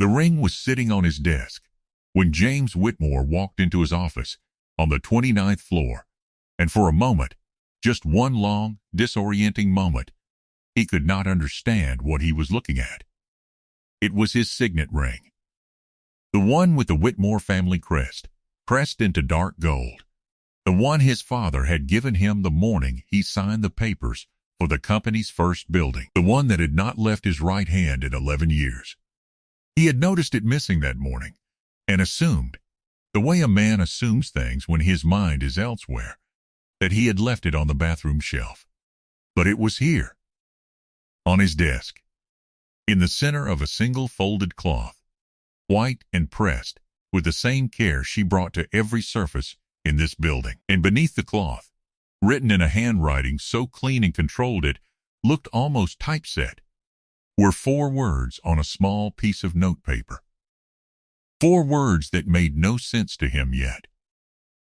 The ring was sitting on his desk when James Whitmore walked into his office on the 29th floor, and for a moment, just one long, disorienting moment, he could not understand what he was looking at. It was his signet ring. The one with the Whitmore family crest, pressed into dark gold. The one his father had given him the morning he signed the papers for the company's first building. The one that had not left his right hand in 11 years. He had noticed it missing that morning and assumed, the way a man assumes things when his mind is elsewhere, that he had left it on the bathroom shelf. But it was here, on his desk, in the center of a single folded cloth, white and pressed with the same care she brought to every surface in this building. And beneath the cloth, written in a handwriting so clean and controlled it looked almost typeset, were 4 words on a small piece of notepaper. 4 words that made no sense to him yet.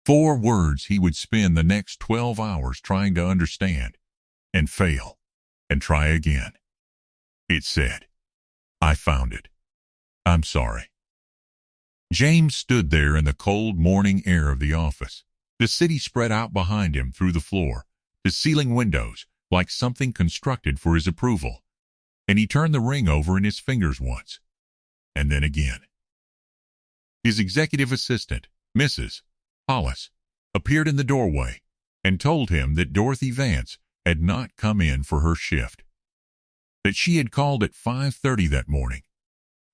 4 words he would spend the next 12 hours trying to understand, and fail, and try again. It said, "I found it. I'm sorry." James stood there in the cold morning air of the office. The city spread out behind him through the floor, the ceiling windows, like something constructed for his approval. And he turned the ring over in his fingers once, and then again. His executive assistant, Mrs. Hollis, appeared in the doorway and told him that Dorothy Vance had not come in for her shift, that she had called at 5:30 that morning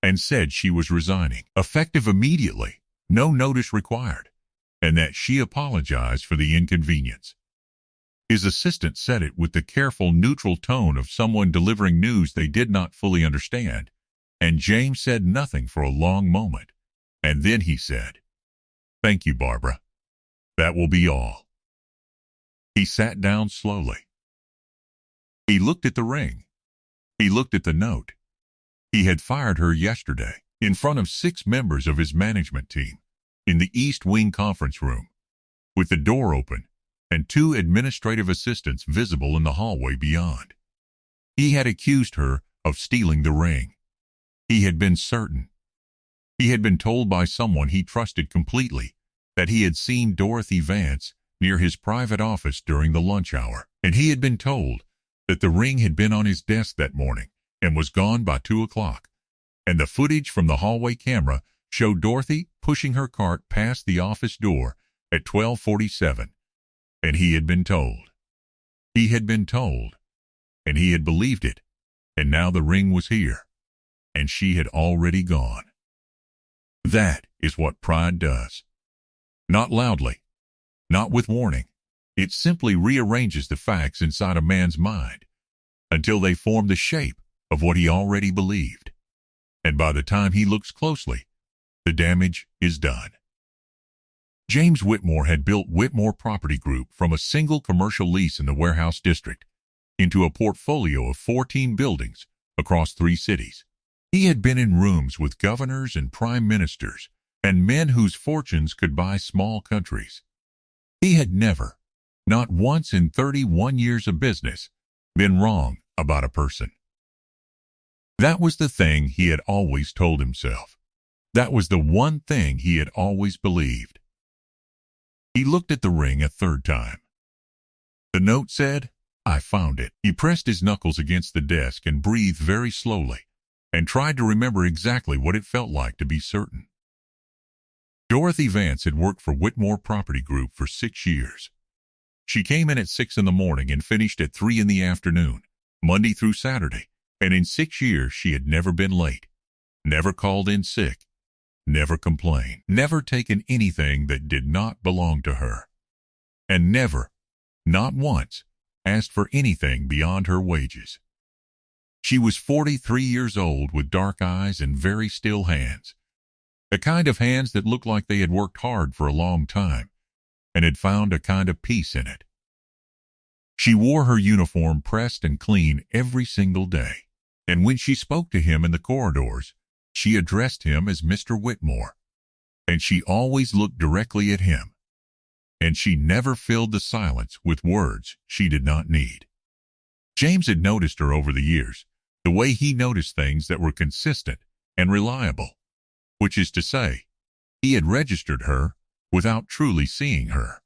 and said she was resigning, effective immediately, no notice required, and that she apologized for the inconvenience. His assistant said it with the careful, neutral tone of someone delivering news they did not fully understand, and James said nothing for a long moment, and then he said, "Thank you, Barbara. That will be all." He sat down slowly. He looked at the ring. He looked at the note. He had fired her yesterday in front of 6 members of his management team in the East Wing conference room, with the door open and 2 administrative assistants visible in the hallway beyond. He had accused her of stealing the ring. He had been certain. He had been told by someone he trusted completely that he had seen Dorothy Vance near his private office during the lunch hour, and he had been told that the ring had been on his desk that morning and was gone by 2 o'clock, and the footage from the hallway camera showed Dorothy pushing her cart past the office door at 12:47, and he had been told. He had been told, and he had believed it, and now the ring was here, and she had already gone. That is what pride does. Not loudly, not with warning. It simply rearranges the facts inside a man's mind until they form the shape of what he already believed. And by the time he looks closely, the damage is done. James Whitmore had built Whitmore Property Group from a single commercial lease in the warehouse district into a portfolio of 14 buildings across 3 cities. He had been in rooms with governors and prime ministers and men whose fortunes could buy small countries. He had never, not once in 31 years of business, been wrong about a person. That was the thing he had always told himself. That was the one thing he had always believed. He looked at the ring a 3rd time. The note said, "I found it." He pressed his knuckles against the desk and breathed very slowly and tried to remember exactly what it felt like to be certain. Dorothy Vance had worked for Whitmore Property Group for 6 years. She came in at 6 in the morning and finished at 3 in the afternoon, Monday through Saturday, and in 6 years she had never been late, never called in sick, never complained, never taken anything that did not belong to her, and never, not once, asked for anything beyond her wages. She was 43 years old with dark eyes and very still hands, the kind of hands that looked like they had worked hard for a long time and had found a kind of peace in it. She wore her uniform pressed and clean every single day, and when she spoke to him in the corridors, she addressed him as Mr. Whitmore, and she always looked directly at him, and she never filled the silence with words she did not need. James had noticed her over the years, the way he noticed things that were consistent and reliable, which is to say, he had registered her without truly seeing her,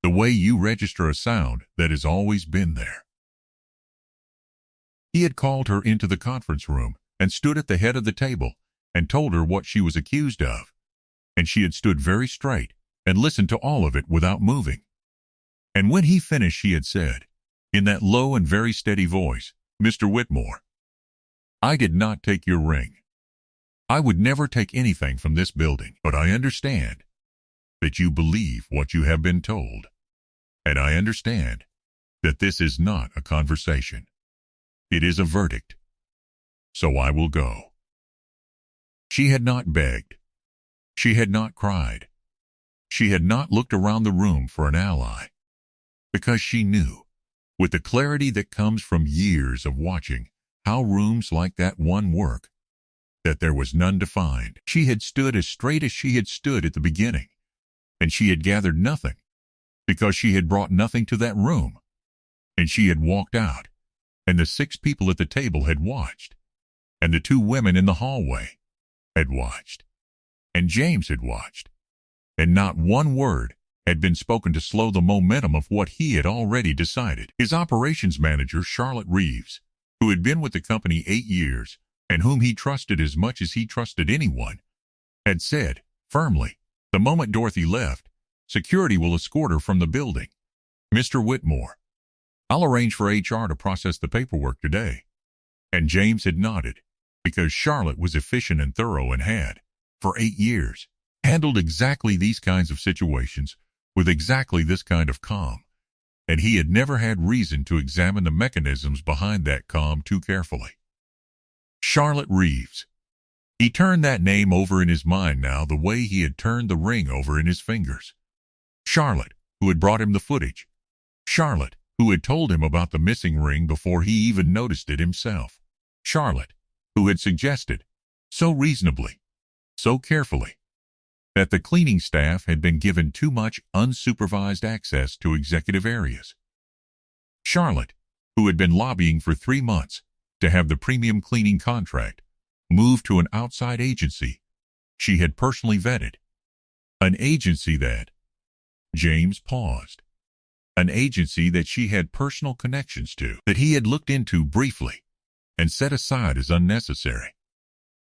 the way you register a sound that has always been there. He had called her into the conference room and stood at the head of the table and told her what she was accused of, and she had stood very straight and listened to all of it without moving. And when he finished, she had said, in that low and very steady voice, "Mr. Whitmore, I did not take your ring. I would never take anything from this building, but I understand that you believe what you have been told, and I understand that this is not a conversation. It is a verdict. So I will go." She had not begged. She had not cried. She had not looked around the room for an ally, because she knew, with the clarity that comes from years of watching how rooms like that one work, that there was none to find. She had stood as straight as she had stood at the beginning, and she had gathered nothing, because she had brought nothing to that room, and she had walked out, and the 6 people at the table had watched, and the 2 women in the hallway had watched, and James had watched, and not one word had been spoken to slow the momentum of what he had already decided. His operations manager, Charlotte Reeves, who had been with the company 8 years and whom he trusted as much as he trusted anyone, had said firmly, the moment Dorothy left, security will escort her from the building. "Mr. Whitmore, I'll arrange for HR to process the paperwork today." And James had nodded, because Charlotte was efficient and thorough and had, for 8 years, handled exactly these kinds of situations with exactly this kind of calm, and he had never had reason to examine the mechanisms behind that calm too carefully. Charlotte Reeves. He turned that name over in his mind now the way he had turned the ring over in his fingers. Charlotte, who had brought him the footage. Charlotte, who had told him about the missing ring before he even noticed it himself. Charlotte, who had suggested, so reasonably, so carefully, that the cleaning staff had been given too much unsupervised access to executive areas. Charlotte, who had been lobbying for 3 months to have the premium cleaning contract moved to an outside agency she had personally vetted. An agency that, James paused, an agency that she had personal connections to, that he had looked into briefly and set aside as unnecessary.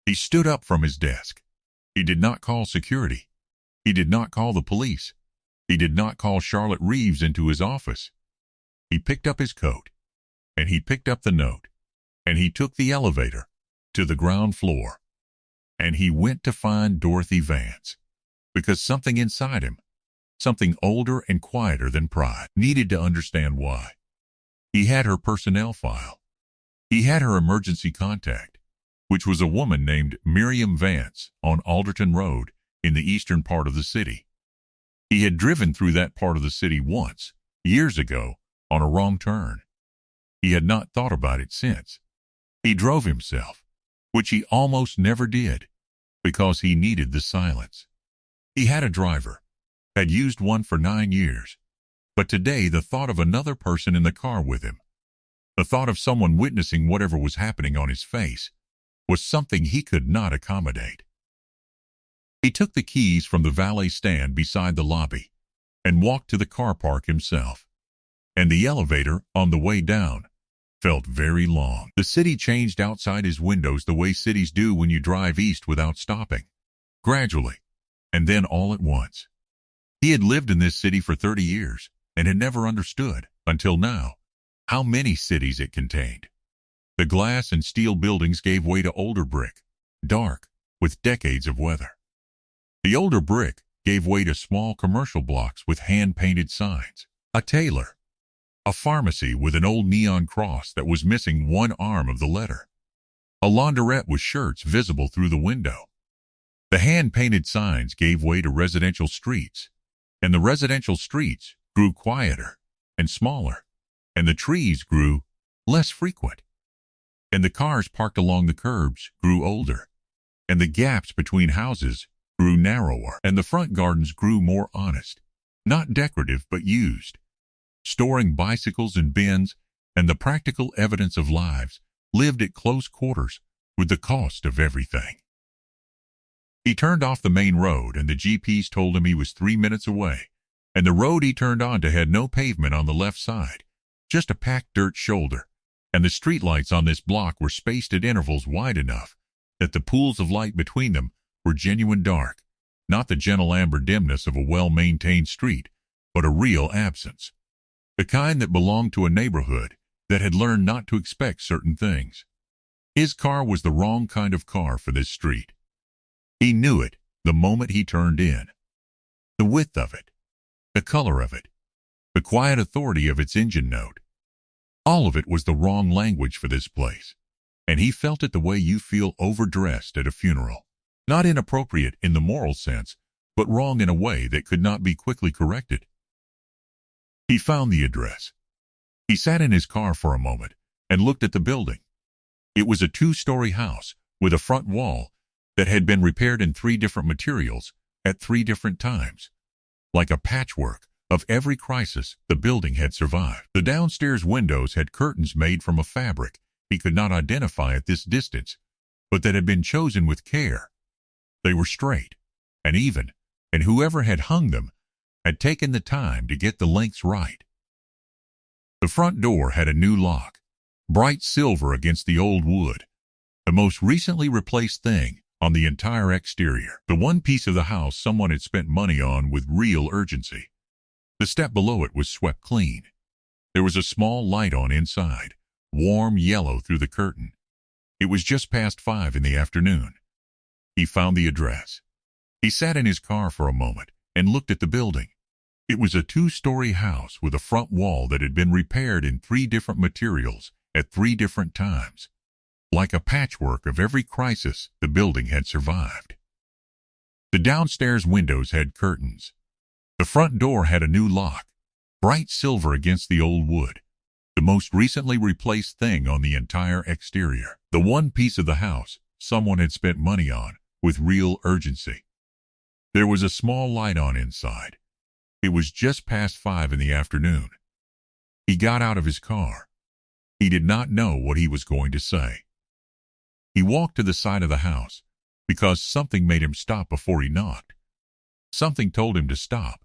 He stood up from his desk. He did not call security. He did not call the police. He did not call Charlotte Reeves into his office. He picked up his coat, and he picked up the note, and he took the elevator to the ground floor, and he went to find Dorothy Vance, because something inside him, something older and quieter than pride, needed to understand why. He had her personnel file. He had her emergency contact, which was a woman named Miriam Vance on Alderton Road in the eastern part of the city. He had driven through that part of the city once, years ago, on a wrong turn. He had not thought about it since. He drove himself, which he almost never did, because he needed the silence. He had a driver, had used one for 9 years, but today the thought of another person in the car with him, the thought of someone witnessing whatever was happening on his face, was something he could not accommodate. He took the keys from the valet stand beside the lobby and walked to the car park himself, and the elevator, on the way down, felt very long. The city changed outside his windows the way cities do when you drive east without stopping, gradually, and then all at once. He had lived in this city for 30 years and had never understood, until now, how many cities it contained. The glass and steel buildings gave way to older brick, dark, with decades of weather. The older brick gave way to small commercial blocks with hand-painted signs. A tailor, a pharmacy with an old neon cross that was missing one arm of the letter, a laundrette with shirts visible through the window. The hand-painted signs gave way to residential streets, and the residential streets grew quieter and smaller, and the trees grew less frequent, and the cars parked along the curbs grew older, and the gaps between houses grew narrower, and the front gardens grew more honest, not decorative but used, storing bicycles and bins and the practical evidence of lives lived at close quarters with the cost of everything. He turned off the main road, and the GPS told him he was 3 minutes away. And the road he turned onto had no pavement on the left side, just a packed dirt shoulder, and the streetlights on this block were spaced at intervals wide enough that the pools of light between them were genuine dark, not the gentle amber dimness of a well-maintained street, but a real absence, the kind that belonged to a neighborhood that had learned not to expect certain things. His car was the wrong kind of car for this street. He knew it the moment he turned in. The width of it, the color of it, the quiet authority of its engine note. All of it was the wrong language for this place, and he felt it the way you feel overdressed at a funeral. Not inappropriate in the moral sense, but wrong in a way that could not be quickly corrected. He found the address. He sat in his car for a moment and looked at the building. It was a 2-story house with a front wall that had been repaired in 3 different materials at 3 different times. Like a patchwork of every crisis the building had survived. The downstairs windows had curtains made from a fabric he could not identify at this distance, but that had been chosen with care. They were straight and even, and whoever had hung them had taken the time to get the lengths right. The front door had a new lock, bright silver against the old wood, the most recently replaced thing on the entire exterior, the one piece of the house someone had spent money on with real urgency. The step below it was swept clean. There was a small light on inside, warm yellow through the curtain. It was just past 5 in the afternoon. He found the address. He sat in his car for a moment and looked at the building. It was a 2-story house with a front wall that had been repaired in 3 different materials at 3 different times. Like a patchwork of every crisis the building had survived. The downstairs windows had curtains. The front door had a new lock, bright silver against the old wood, the most recently replaced thing on the entire exterior, the one piece of the house someone had spent money on with real urgency. There was a small light on inside. It was just past 5 in the afternoon. He got out of his car. He did not know what he was going to say. He walked to the side of the house because something made him stop before he knocked. Something told him to stop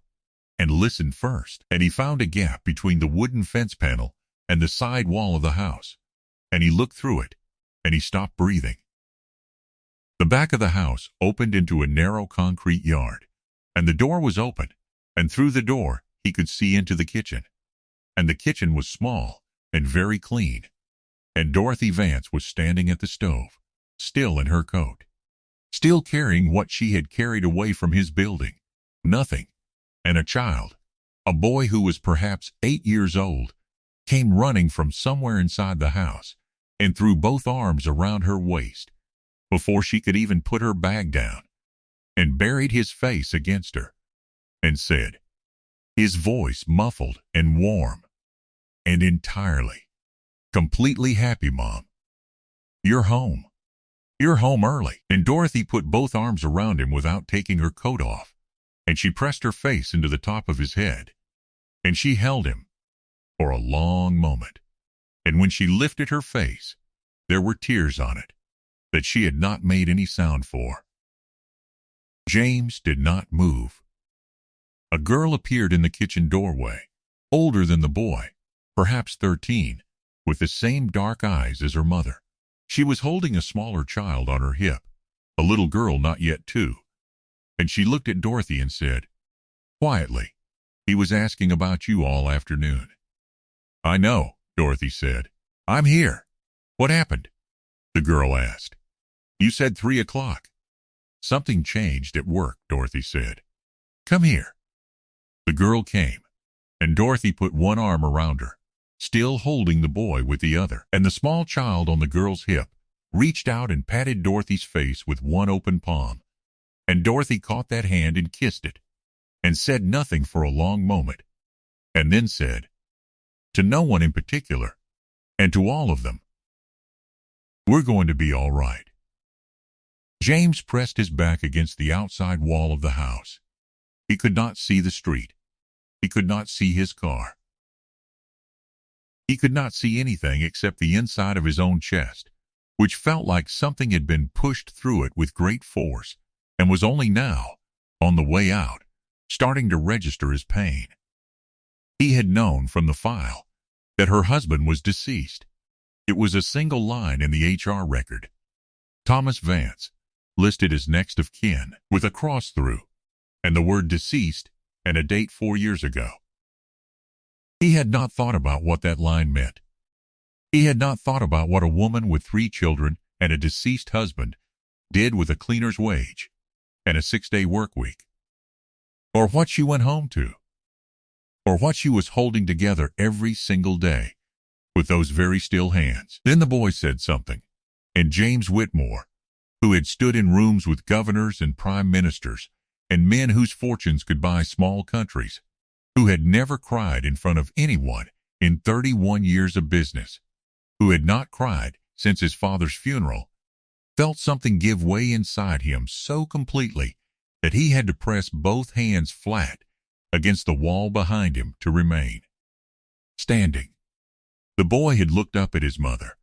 and listen first, and he found a gap between the wooden fence panel and the side wall of the house, and he looked through it, and he stopped breathing. The back of the house opened into a narrow concrete yard, and the door was open, and through the door he could see into the kitchen. And the kitchen was small and very clean, and Dorothy Vance was standing at the stove, still in her coat, still carrying what she had carried away from his building, nothing, and a child, a boy who was perhaps 8 years old, came running from somewhere inside the house and threw both arms around her waist before she could even put her bag down, and buried his face against her and said, his voice muffled and warm and entirely, completely happy, Mom, you're home. You're home early. And Dorothy put both arms around him without taking her coat off, and she pressed her face into the top of his head, and she held him for a long moment. And when she lifted her face, there were tears on it that she had not made any sound for. James did not move. A girl appeared in the kitchen doorway, older than the boy, perhaps 13, with the same dark eyes as her mother. She was holding a smaller child on her hip, a little girl not yet 2, and she looked at Dorothy and said, quietly, he was asking about you all afternoon. I know, Dorothy said. I'm here. What happened? The girl asked. You said 3 o'clock. Something changed at work, Dorothy said. Come here. The girl came, and Dorothy put one arm around her, still holding the boy with the other, and the small child on the girl's hip reached out and patted Dorothy's face with one open palm, and Dorothy caught that hand and kissed it, and said nothing for a long moment, and then said, to no one in particular, and to all of them, we're going to be all right. James pressed his back against the outside wall of the house. He could not see the street. He could not see his car. He could not see anything except the inside of his own chest, which felt like something had been pushed through it with great force, and was only now, on the way out, starting to register his pain. He had known from the file that her husband was deceased. It was a single line in the HR record. Thomas Vance, listed as next of kin, with a cross through, and the word deceased and a date 4 years ago. He had not thought about what that line meant. He had not thought about what a woman with 3 children and a deceased husband did with a cleaner's wage and a 6-day work week, or what she went home to, or what she was holding together every single day with those very still hands. Then the boy said something, and James Whitmore, who had stood in rooms with governors and prime ministers and men whose fortunes could buy small countries, who had never cried in front of anyone in 31 years of business, who had not cried since his father's funeral, felt something give way inside him so completely that he had to press both hands flat against the wall behind him to remain standing. The boy had looked up at his mother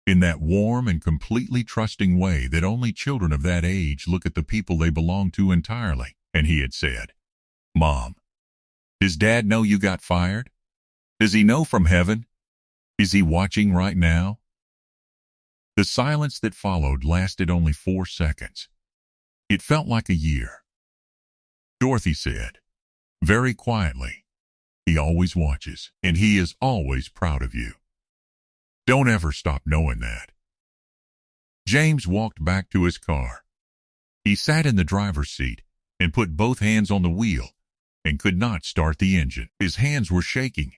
in that warm and completely trusting way that only children of that age look at the people they belong to entirely, and he had said, "Mom, does Dad know you got fired? Does he know from heaven? Is he watching right now?" The silence that followed lasted only 4 seconds. It felt like a year. Dorothy said, very quietly, "He always watches, and he is always proud of you. Don't ever stop knowing that." James walked back to his car. He sat in the driver's seat and put both hands on the wheel and could not start the engine. His hands were shaking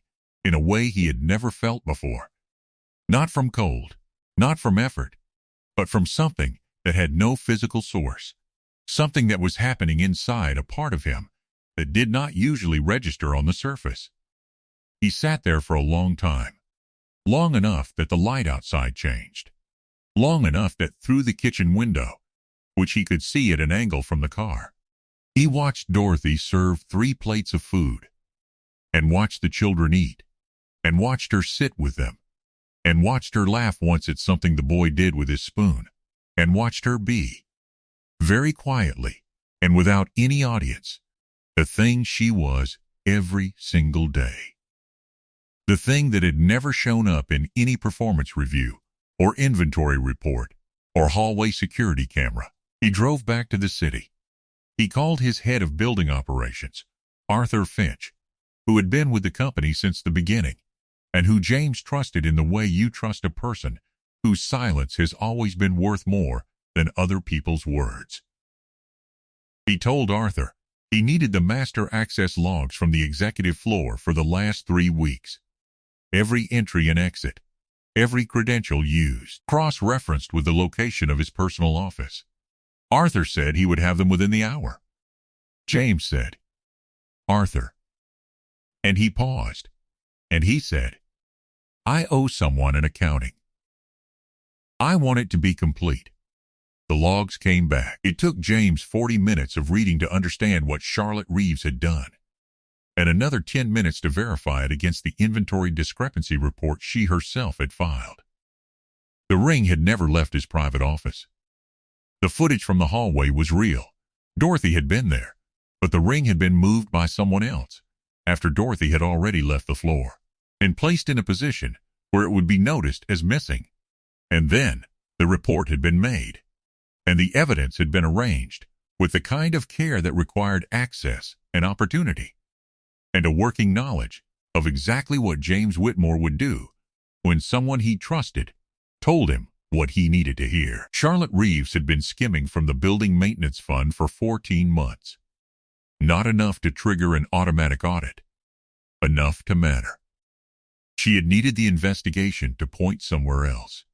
in a way he had never felt before. Not from cold, not from effort, but from something that had no physical source, something that was happening inside a part of him that did not usually register on the surface. He sat there for a long time, long enough that the light outside changed, long enough that through the kitchen window, which he could see at an angle from the car, he watched Dorothy serve 3 plates of food, and watched the children eat, and watched her sit with them, and watched her laugh once at something the boy did with his spoon, and watched her be, very quietly and without any audience, the thing she was every single day. The thing that had never shown up in any performance review or inventory report or hallway security camera. He drove back to the city. He called his head of building operations, Arthur Finch, who had been with the company since the beginning, and who James trusted in the way you trust a person whose silence has always been worth more than other people's words. He told Arthur he needed the master access logs from the executive floor for the last 3 weeks. Every entry and exit, every credential used, cross-referenced with the location of his personal office. Arthur said he would have them within the hour. James said, "Arthur." And he paused, and he said, "I owe someone an accounting. I want it to be complete." The logs came back. It took James 40 minutes of reading to understand what Charlotte Reeves had done, and another 10 minutes to verify it against the inventory discrepancy report she herself had filed. The ring had never left his private office. The footage from the hallway was real. Dorothy had been there, but the ring had been moved by someone else after Dorothy had already left the floor and placed in a position where it would be noticed as missing. And then the report had been made, and the evidence had been arranged with the kind of care that required access and opportunity, and a working knowledge of exactly what James Whitmore would do when someone he trusted told him what he needed to hear. Charlotte Reeves had been skimming from the building maintenance fund for 14 months. Not enough to trigger an automatic audit. Enough to matter. She had needed the investigation to point somewhere else.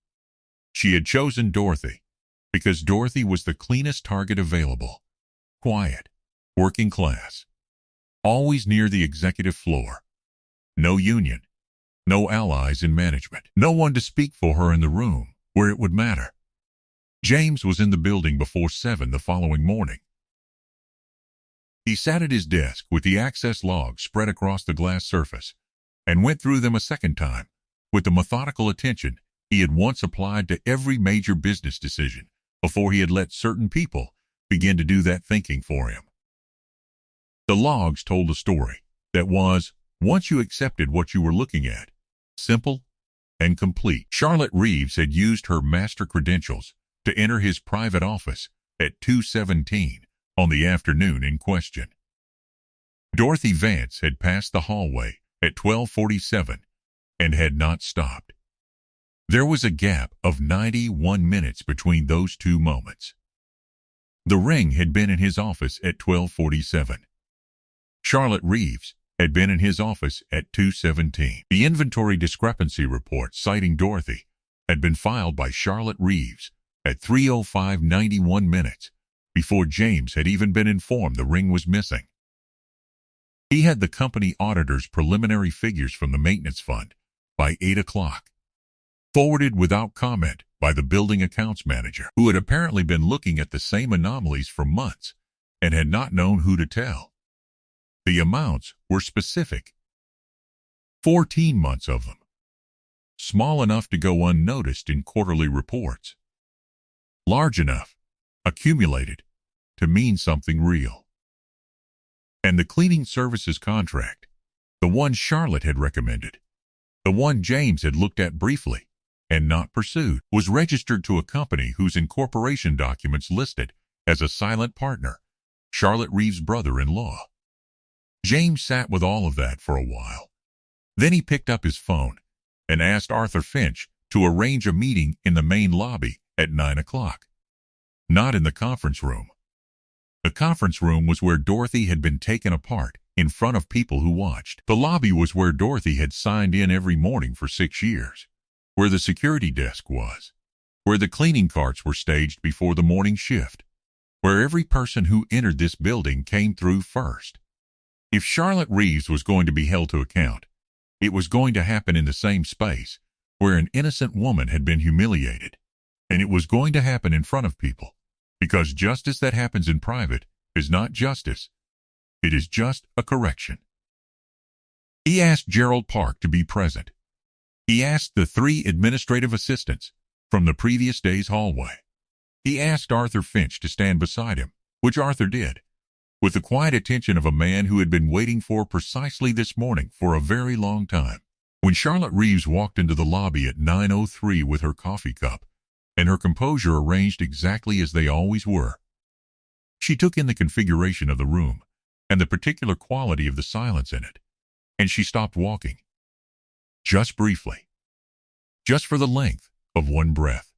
She had chosen Dorothy because Dorothy was the cleanest target available. Quiet, working class, always near the executive floor. No union, no allies in management, no one to speak for her in the room where it would matter. James was in the building before 7 the following morning. He sat at his desk with the access logs spread across the glass surface and went through them a second time with the methodical attention he had once applied to every major business decision before he had let certain people begin to do that thinking for him. The logs told a story that was, once you accepted what you were looking at, simple and complete. Charlotte Reeves had used her master credentials to enter his private office at 2:17 on the afternoon in question. Dorothy Vance had passed the hallway at 12:47 and had not stopped. There was a gap of 91 minutes between those two moments. The ring had been in his office at 12:47. Charlotte Reeves had been in his office at 2:17. The inventory discrepancy report citing Dorothy had been filed by Charlotte Reeves at 3:05 91 minutes before James had even been informed the ring was missing. He had the company auditor's preliminary figures from the maintenance fund by 8 o'clock, forwarded without comment by the building accounts manager, who had apparently been looking at the same anomalies for months and had not known who to tell. The amounts were specific. 14 months of them. Small enough to go unnoticed in quarterly reports. Large enough, accumulated, to mean something real. And the cleaning services contract, the one Charlotte had recommended, the one James had looked at briefly and not pursued, was registered to a company whose incorporation documents listed as a silent partner, Charlotte Reeves' brother-in-law. James sat with all of that for a while. Then he picked up his phone and asked Arthur Finch to arrange a meeting in the main lobby at 9 o'clock. Not in the conference room. The conference room was where Dorothy had been taken apart in front of people who watched. The lobby was where Dorothy had signed in every morning for 6 years, where the security desk was, where the cleaning carts were staged before the morning shift, where every person who entered this building came through first. If Charlotte Reeves was going to be held to account, it was going to happen in the same space where an innocent woman had been humiliated, and it was going to happen in front of people, because justice that happens in private is not justice. It is just a correction. He asked Gerald Park to be present. He asked the 3 administrative assistants from the previous day's hallway. He asked Arthur Finch to stand beside him, which Arthur did, with the quiet attention of a man who had been waiting for precisely this morning for a very long time. When Charlotte Reeves walked into the lobby at 9:03 with her coffee cup and her composure arranged exactly as they always were, she took in the configuration of the room and the particular quality of the silence in it, and she stopped walking. Just briefly. Just for the length of one breath.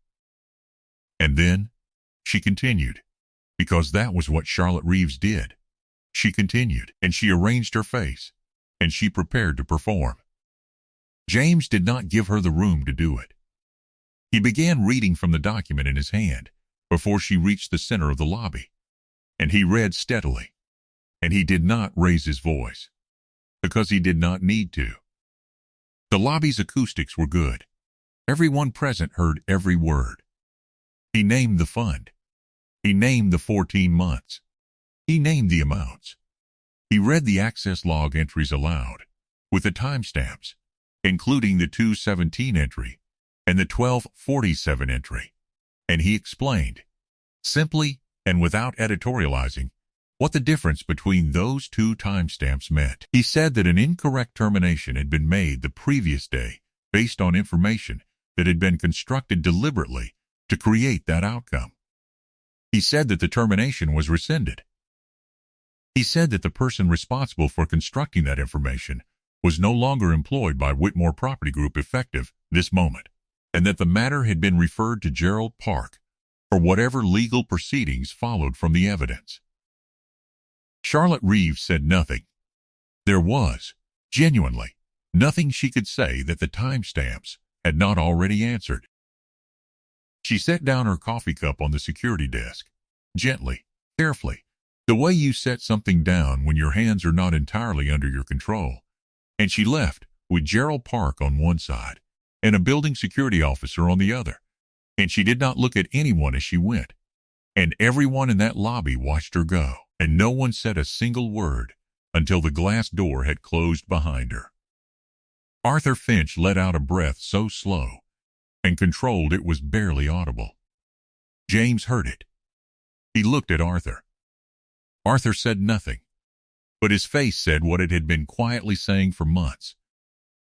And then she continued, because that was what Charlotte Reeves did. She continued, and she arranged her face, and she prepared to perform. James did not give her the room to do it. He began reading from the document in his hand before she reached the center of the lobby, and he read steadily, and he did not raise his voice, because he did not need to. The lobby's acoustics were good. Everyone present heard every word. He named the fund. He named the 14 months. He named the amounts. He read the access log entries aloud, with the timestamps, including the 2:17 entry and the 12:47 entry, and he explained, simply and without editorializing, what the difference between those 2 timestamps meant. He said that an incorrect termination had been made the previous day based on information that had been constructed deliberately to create that outcome. He said that the termination was rescinded. He said that the person responsible for constructing that information was no longer employed by Whitmore Property Group effective this moment, and that the matter had been referred to Gerald Park for whatever legal proceedings followed from the evidence. Charlotte Reeves said nothing. There was, genuinely, nothing she could say that the timestamps had not already answered. She set down her coffee cup on the security desk, gently, carefully, the way you set something down when your hands are not entirely under your control, and she left with Gerald Park on one side and a building security officer on the other, and she did not look at anyone as she went, and everyone in that lobby watched her go, and no one said a single word until the glass door had closed behind her. Arthur Finch let out a breath so slow and controlled it was barely audible. James heard it. He looked at Arthur. Arthur said nothing, but his face said what it had been quietly saying for months,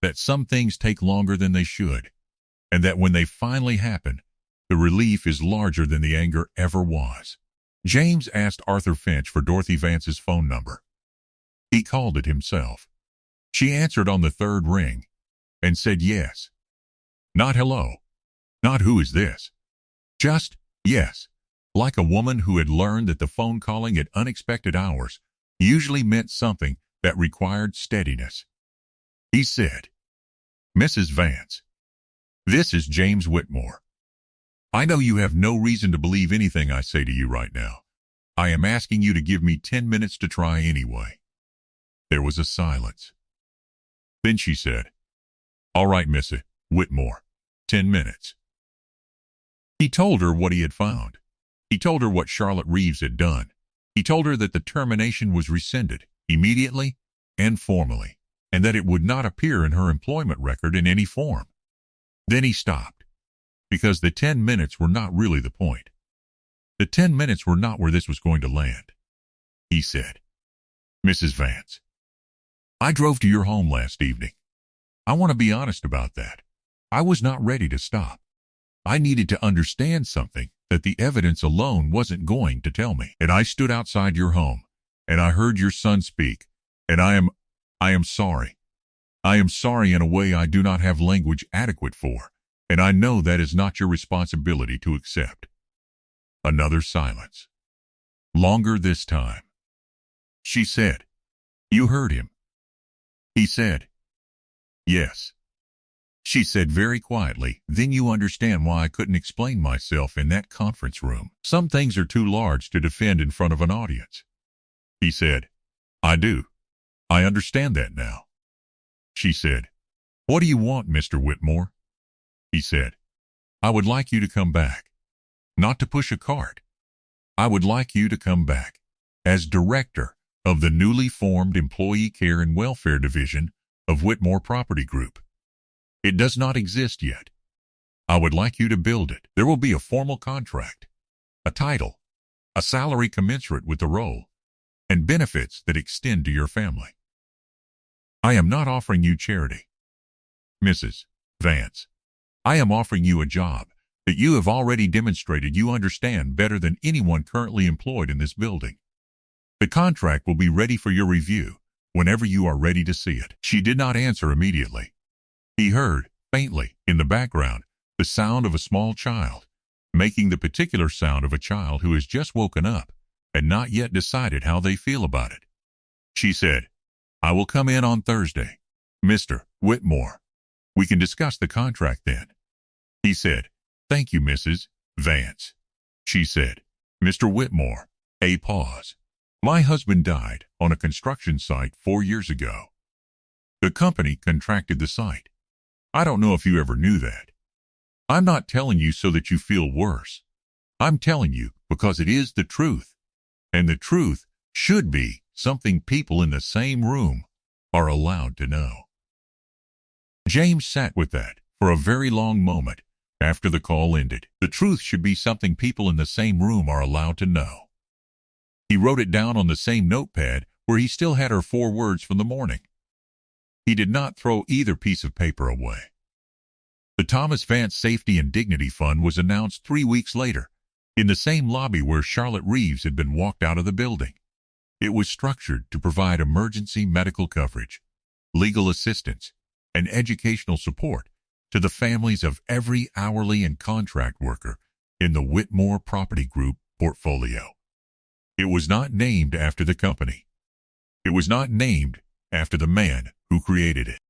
that some things take longer than they should, and that when they finally happen, the relief is larger than the anger ever was. James asked Arthur Finch for Dorothy Vance's phone number. He called it himself. She answered on the third ring and said yes. Not hello. Not who is this. Just yes, like a woman who had learned that the phone calling at unexpected hours usually meant something that required steadiness. He said, Mrs. Vance, this is James Whitmore. I know you have no reason to believe anything I say to you right now. I am asking you to give me 10 minutes to try anyway. There was a silence. Then she said, All right, Mrs. Whitmore, 10 minutes. He told her what he had found. He told her what Charlotte Reeves had done. He told her that the termination was rescinded, immediately and formally, and that it would not appear in her employment record in any form. Then he stopped, because the 10 minutes were not really the point. The 10 minutes were not where this was going to land. He said, Mrs. Vance, I drove to your home last evening. I want to be honest about that. I was not ready to stop. I needed to understand something that the evidence alone wasn't going to tell me. And I stood outside your home, and I heard your son speak, and I am sorry. I am sorry in a way I do not have language adequate for, and I know that is not your responsibility to accept. Another silence. Longer this time. She said, You heard him. He said, Yes. She said very quietly, Then you understand why I couldn't explain myself in that conference room. Some things are too large to defend in front of an audience. He said, I do. I understand that now. She said, What do you want, Mr. Whitmore? He said, I would like you to come back. Not to push a cart. I would like you to come back as director of the newly formed Employee Care and Welfare Division of Whitmore Property Group. It does not exist yet. I would like you to build it. There will be a formal contract, a title, a salary commensurate with the role, and benefits that extend to your family. I am not offering you charity, Mrs. Vance. I am offering you a job that you have already demonstrated you understand better than anyone currently employed in this building. The contract will be ready for your review whenever you are ready to see it. She did not answer immediately. He heard, faintly, in the background, the sound of a small child, making the particular sound of a child who has just woken up and not yet decided how they feel about it. She said, I will come in on Thursday. Mr. Whitmore, we can discuss the contract then. He said, Thank you, Mrs. Vance. She said, Mr. Whitmore, a pause. My husband died on a construction site 4 years ago. The company contracted the site. I don't know if you ever knew that. I'm not telling you so that you feel worse. I'm telling you because it is the truth. And the truth should be something people in the same room are allowed to know. James sat with that for a very long moment after the call ended. The truth should be something people in the same room are allowed to know. He wrote it down on the same notepad where he still had her 4 words from the morning. He did not throw either piece of paper away. The Thomas Vance Safety and Dignity Fund was announced 3 weeks later, in the same lobby where Charlotte Reeves had been walked out of the building. It was structured to provide emergency medical coverage, legal assistance, and educational support to the families of every hourly and contract worker in the Whitmore Property Group portfolio. It was not named after the company. It was not named after the man who created it.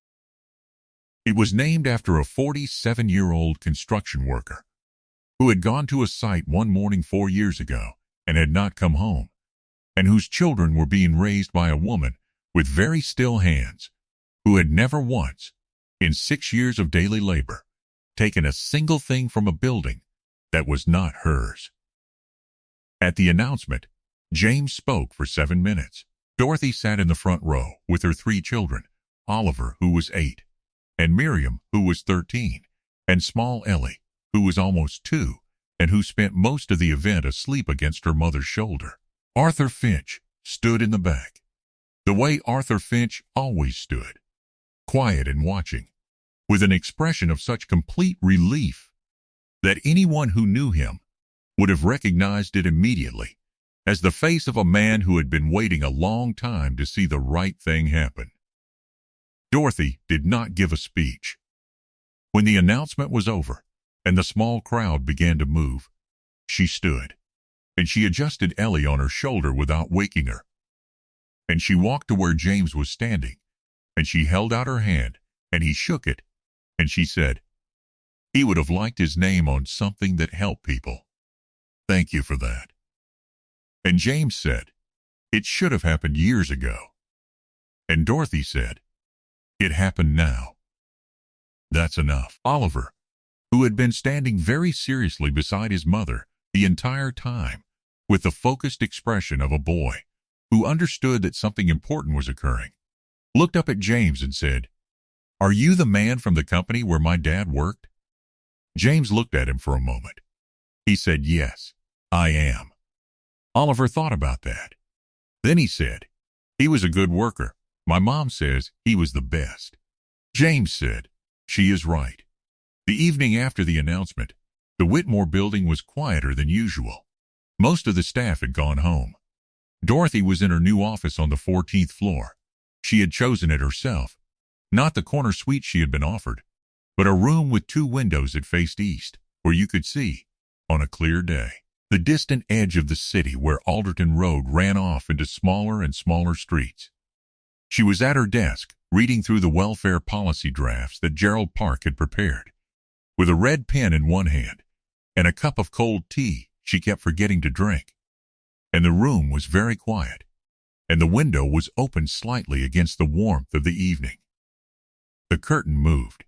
It was named after a 47-year-old construction worker who had gone to a site one morning 4 years ago and had not come home, and whose children were being raised by a woman with very still hands who had never once, in 6 years of daily labor, taken a single thing from a building that was not hers. At the announcement, James spoke for 7 minutes. Dorothy sat in the front row with her 3 children, Oliver, who was 8, and Miriam, who was 13, and small Ellie, who was almost 2, and who spent most of the event asleep against her mother's shoulder. Arthur Finch stood in the back, the way Arthur Finch always stood, quiet and watching, with an expression of such complete relief that anyone who knew him would have recognized it immediately as the face of a man who had been waiting a long time to see the right thing happen. Dorothy did not give a speech. When the announcement was over and the small crowd began to move, she stood, and she adjusted Ellie on her shoulder without waking her. And she walked to where James was standing, and she held out her hand, and he shook it, and she said, "He would have liked his name on something that helped people. Thank you for that." And James said, "It should have happened years ago." And Dorothy said, "It happened now." That's enough. Oliver, who had been standing very seriously beside his mother the entire time, with the focused expression of a boy who understood that something important was occurring, looked up at James and said, "Are you the man from the company where my dad worked?" James looked at him for a moment. He said, "Yes, I am." Oliver thought about that. Then he said, "He was a good worker. My mom says he was the best." James said, "She is right." The evening after the announcement, the Whitmore building was quieter than usual. Most of the staff had gone home. Dorothy was in her new office on the 14th floor. She had chosen it herself, not the corner suite she had been offered, but a room with 2 windows that faced east, where you could see, on a clear day, the distant edge of the city where Alderton Road ran off into smaller and smaller streets. She was at her desk, reading through the welfare policy drafts that Gerald Park had prepared, with a red pen in one hand and a cup of cold tea she kept forgetting to drink. And the room was very quiet, and the window was open slightly against the warmth of the evening. The curtain moved.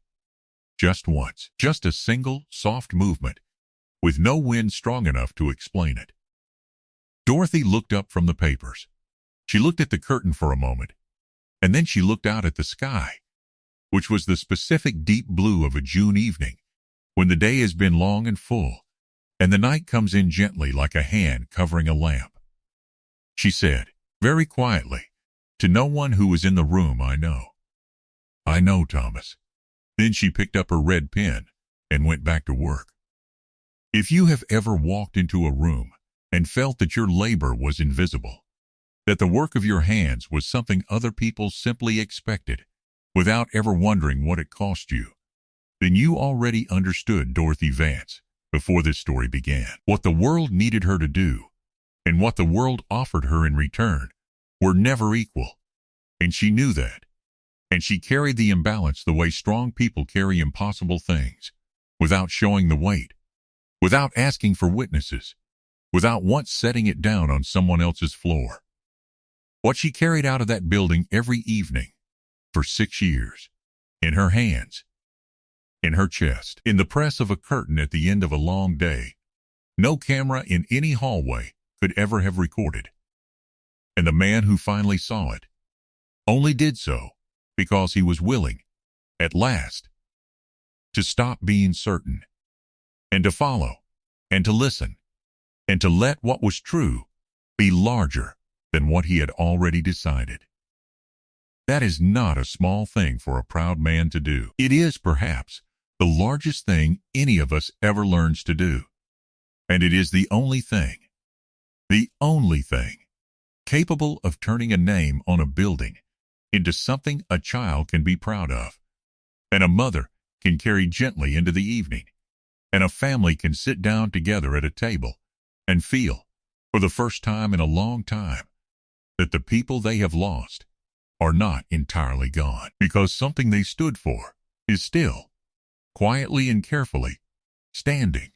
Just once, just a single, soft movement, with no wind strong enough to explain it. Dorothy looked up from the papers. She looked at the curtain for a moment, and then she looked out at the sky, which was the specific deep blue of a June evening, when the day has been long and full, and the night comes in gently like a hand covering a lamp. She said, very quietly, to no one who was in the room, "I know. I know, Thomas." Then she picked up her red pen and went back to work. If you have ever walked into a room and felt that your labor was invisible, that the work of your hands was something other people simply expected without ever wondering what it cost you, then you already understood Dorothy Vance before this story began. What the world needed her to do and what the world offered her in return were never equal, and she knew that. And she carried the imbalance the way strong people carry impossible things, without showing the weight, without asking for witnesses, without once setting it down on someone else's floor. What she carried out of that building every evening for 6 years, in her hands, in her chest, in the press of a curtain at the end of a long day, no camera in any hallway could ever have recorded. And the man who finally saw it only did so because he was willing, at last, to stop being certain, and to follow, and to listen, and to let what was true be larger than what he had already decided. That is not a small thing for a proud man to do. It is, perhaps, the largest thing any of us ever learns to do. And it is the only thing capable of turning a name on a building into something a child can be proud of, and a mother can carry gently into the evening, and a family can sit down together at a table and feel, for the first time in a long time, that the people they have lost are not entirely gone, because something they stood for is still, quietly and carefully, standing.